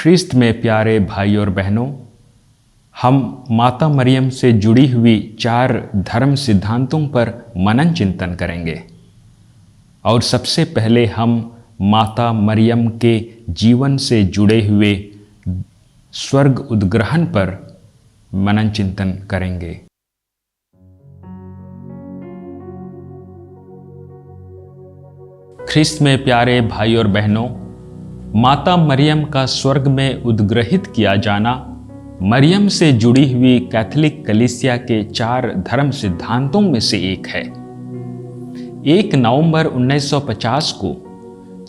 ख्रिस्त में प्यारे भाई और बहनों, हम माता मरियम से जुड़ी हुई 4 धर्म सिद्धांतों पर मनन चिंतन करेंगे। और सबसे पहले हम माता मरियम के जीवन से जुड़े हुए स्वर्ग उद्ग्रहण पर मनन चिंतन करेंगे। ख्रिस्त में प्यारे भाई और बहनों, माता मरियम का स्वर्ग में उद्ग्रहित किया जाना मरियम से जुड़ी हुई कैथोलिक कलीसिया के 4 धर्म सिद्धांतों में से एक है। 1 नवंबर 1950 को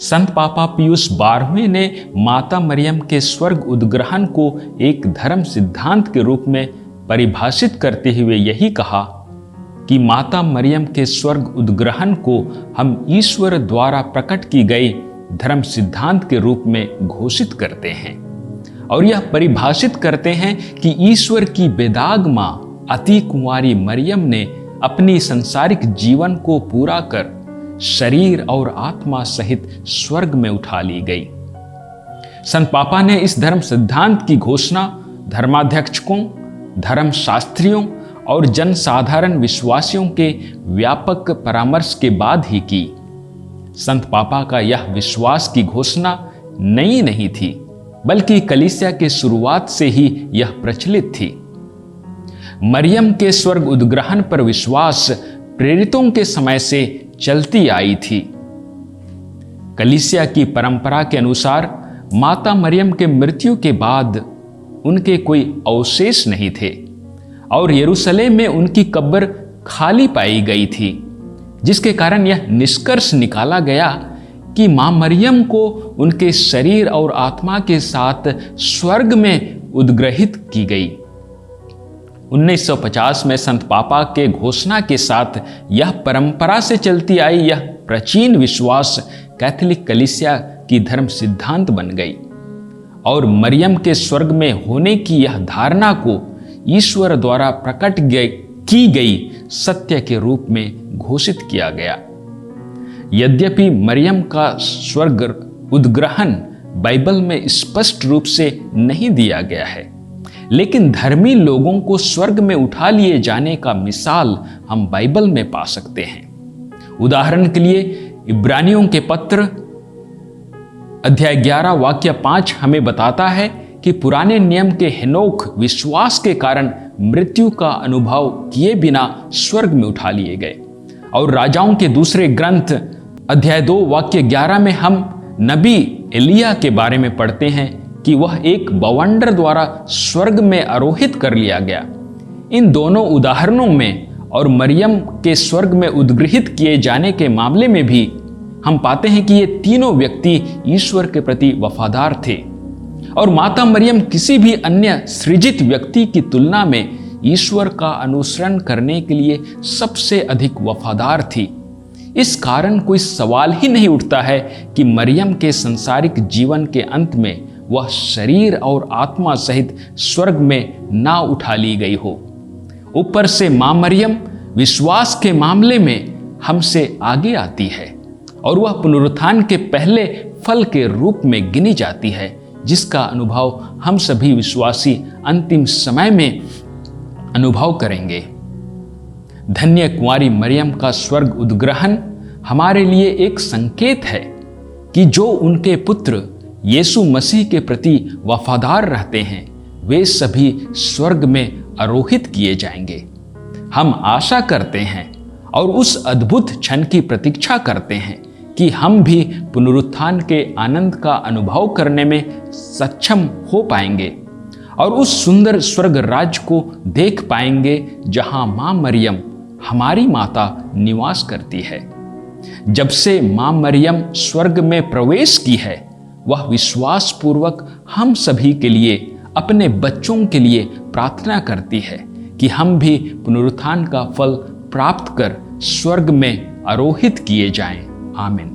संत पापा पियुस 12वें ने माता मरियम के स्वर्ग उद्ग्रहण को एक धर्म सिद्धांत के रूप में परिभाषित करते हुए यही कहा कि माता मरियम के स्वर्ग उद्ग्रहण को हम ईश्वर द्वारा प्रकट की गई धर्म सिद्धांत के रूप में घोषित करते हैं और यह परिभाषित करते हैं कि ईश्वर की बेदाग मां अति कुंवारी मरियम ने अपनी संसारिक जीवन को पूरा कर शरीर और आत्मा सहित स्वर्ग में उठा ली गई। संत पापा ने इस धर्म सिद्धांत की घोषणा धर्माध्यक्षों, धर्मशास्त्रियों और जनसाधारण विश्वासियों के व्यापक परामर्श के बाद ही की। संत पापा का यह विश्वास की घोषणा नई नहीं थी, बल्कि कलीसिया के शुरुआत से ही यह प्रचलित थी। मरियम के स्वर्ग उद्ग्रहण पर विश्वास प्रेरितों के समय से चलती आई थी। कलीसिया की परंपरा के अनुसार माता मरियम के मृत्यु के बाद उनके कोई अवशेष नहीं थे और यरूशलेम में उनकी कब्र खाली पाई गई थी, जिसके कारण यह निष्कर्ष निकाला गया कि मां मरियम को उनके शरीर और आत्मा के साथ स्वर्ग में उद्ग्रहित की गई। 1950 में संत पापा के घोषणा के साथ यह परंपरा से चलती आई यह प्राचीन विश्वास कैथोलिक कलीसिया की धर्म सिद्धांत बन गई और मरियम के स्वर्ग में होने की यह धारणा को ईश्वर द्वारा प्रकट की गई सत्य के रूप में घोषित किया गया। यद्यपि मरियम का स्वर्ग उद्ग्रहण बाइबल में स्पष्ट रूप से नहीं दिया गया है, लेकिन धर्मी लोगों को स्वर्ग में उठा लिए जाने का मिसाल हम बाइबल में पा सकते हैं। उदाहरण के लिए इब्रानियों के पत्र अध्याय 11 वाक्य 5 हमें बताता है कि पुराने नियम के हेनोक विश्वास के कारण मृत्यु का अनुभव किए बिना स्वर्ग में उठा लिए गए। और राजाओं के दूसरे ग्रंथ अध्याय 2 वाक्य 11 में हम नबी एलिया के बारे में पढ़ते हैं कि वह एक बवंडर द्वारा स्वर्ग में आरोहित कर लिया गया। इन दोनों उदाहरणों में और मरियम के स्वर्ग में उद्ग्रहित किए जाने के मामले में भी हम पाते हैं कि ये तीनों व्यक्ति ईश्वर के प्रति वफादार थे और माता मरियम किसी भी अन्य सृजित व्यक्ति की तुलना में ईश्वर का अनुसरण करने के लिए सबसे अधिक वफादार थी। इस कारण कोई सवाल ही नहीं उठता है कि मरियम के सांसारिक जीवन के अंत में वह शरीर और आत्मा सहित स्वर्ग में ना उठा ली गई हो। ऊपर से मां मरियम विश्वास के मामले में हमसे आगे आती है और वह पुनरुत्थान के पहले फल के रूप में गिनी जाती है, जिसका अनुभव हम सभी विश्वासी अंतिम समय में अनुभव करेंगे। धन्य कुंवारी मरियम का स्वर्ग उद्ग्रहण हमारे लिए एक संकेत है कि जो उनके पुत्र यीशु मसीह के प्रति वफादार रहते हैं वे सभी स्वर्ग में आरोहित किए जाएंगे। हम आशा करते हैं और उस अद्भुत क्षण की प्रतीक्षा करते हैं कि हम भी पुनरुत्थान के आनंद का अनुभव करने में सक्षम हो पाएंगे और उस सुंदर स्वर्ग राज्य को देख पाएंगे जहां मां मरियम हमारी माता निवास करती है। जब से मां मरियम स्वर्ग में प्रवेश की है, वह विश्वास पूर्वक हम सभी के लिए, अपने बच्चों के लिए प्रार्थना करती है कि हम भी पुनरुत्थान का फल प्राप्त कर स्वर्ग में आरोहित किए जाएं। आमीन।